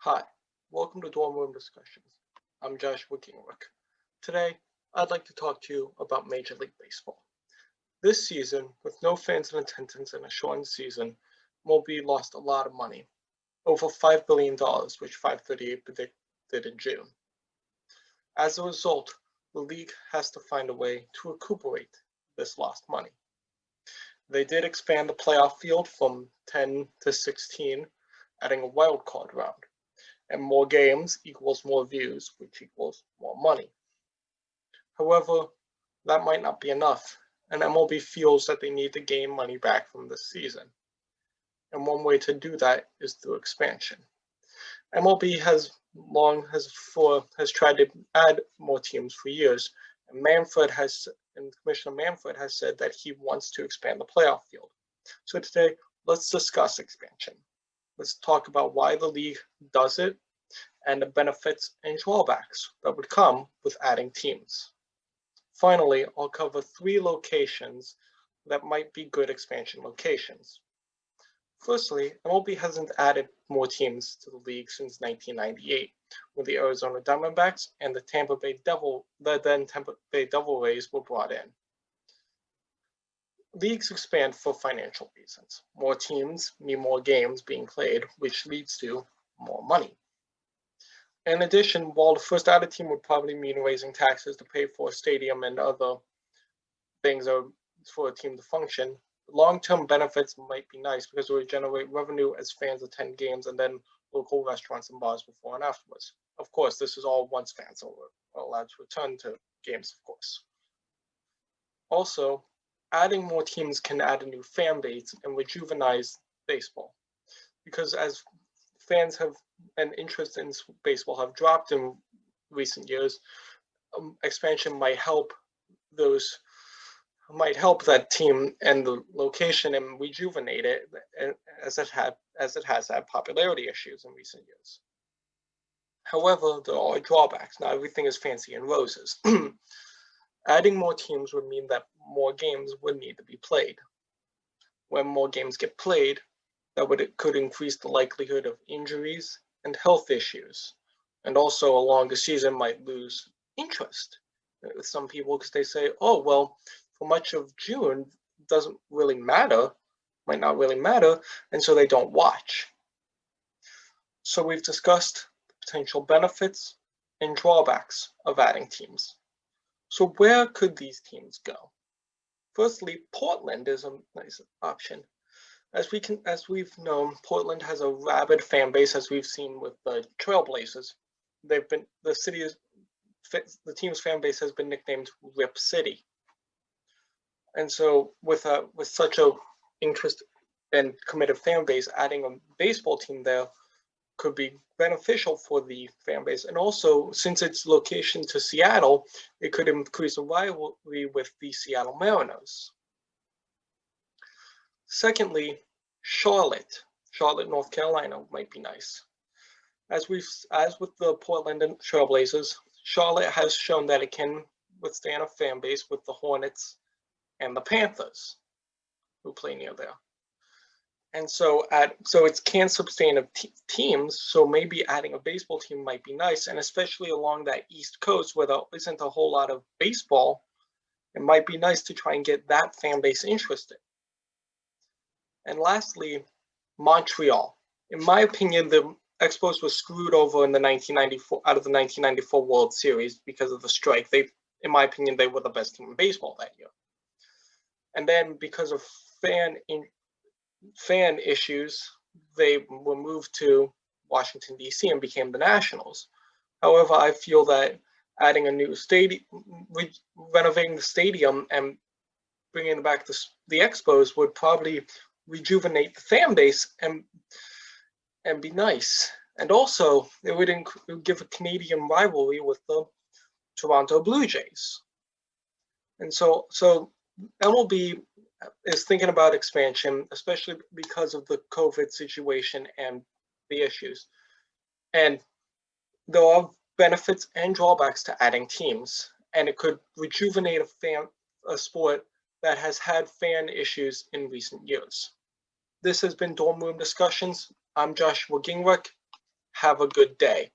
Hi, welcome to Dorm Room Discussions. I'm Joshua Gingrich. Today, I'd like to talk to you about Major League Baseball. This season, with no fans in attendance and a shortened season, MLB lost a lot of money, over $5 billion, which 538 predicted in June. As a result, the league has to find a way to recuperate this lost money. They did expand the playoff field from 10 to 16, adding a wild card round. And more games equals more views, which equals more money. However, that might not be enough, and MLB feels that they need to gain money back from this season. And one way to do that is through expansion. MLB has tried to add more teams for years, and Commissioner Manfred has said that he wants to expand the playoff field. So today, let's discuss expansion. Let's talk about why the league does it and the benefits and drawbacks that would come with adding teams. Finally, I'll cover 3 locations that might be good expansion locations. Firstly, MLB hasn't added more teams to the league since 1998, when the Arizona Diamondbacks and the then Tampa Bay Devil Rays were brought in. Leagues expand for financial reasons. More teams mean more games being played, which leads to more money. In addition, while the first added team would probably mean raising taxes to pay for a stadium and other things for a team to function, long-term benefits might be nice because it would generate revenue as fans attend games and then local restaurants and bars before and afterwards. Of course, this is all once fans are allowed to return to games, of course. Also, adding more teams can add a new fan base and rejuvenize baseball, because as fans and interest in baseball have dropped in recent years, expansion might help that team and the location and rejuvenate it, as it has had popularity issues in recent years. However, there are drawbacks. Not everything is fancy and roses. Adding more teams would mean that more games would need to be played. When more games get played, could increase the likelihood of injuries and health issues. And also a longer season might lose interest with some people, because they say, oh, well, for much of June, doesn't really matter, might not really matter, and so they don't watch. So we've discussed the potential benefits and drawbacks of adding teams. So where could these teams go? Firstly, Portland is a nice option. As we've known, Portland has a rabid fan base, as we've seen with the Trailblazers. The team's fan base has been nicknamed Rip City. And so with such a interest and committed fan base, adding a baseball team there could be beneficial for the fan base. And also, since its location to Seattle, it could increase a rivalry with the Seattle Mariners. Secondly, Charlotte, North Carolina might be nice. As with the Portland and Trailblazers, Charlotte has shown that it can withstand a fan base with the Hornets and the Panthers, who play near there. And so it can sustain teams, so maybe adding a baseball team might be nice, and especially along that East Coast where there isn't a whole lot of baseball, it might be nice to try and get that fan base interested. And lastly, Montreal. In my opinion, the Expos were screwed over in the 1994 World Series because of the strike. In my opinion, they were the best team in baseball that year. And then because of fan issues, they were moved to Washington, D.C. and became the Nationals. However, I feel that adding a new stadium, renovating the stadium and bringing back the Expos would probably rejuvenate the fan base and be nice. And also, it would give a Canadian rivalry with the Toronto Blue Jays. And so MLB is thinking about expansion, especially because of the COVID situation and the issues. And there are benefits and drawbacks to adding teams, and it could rejuvenate a sport that has had fan issues in recent years. This has been Dorm Room Discussions. I'm Joshua Gingrich. Have a good day.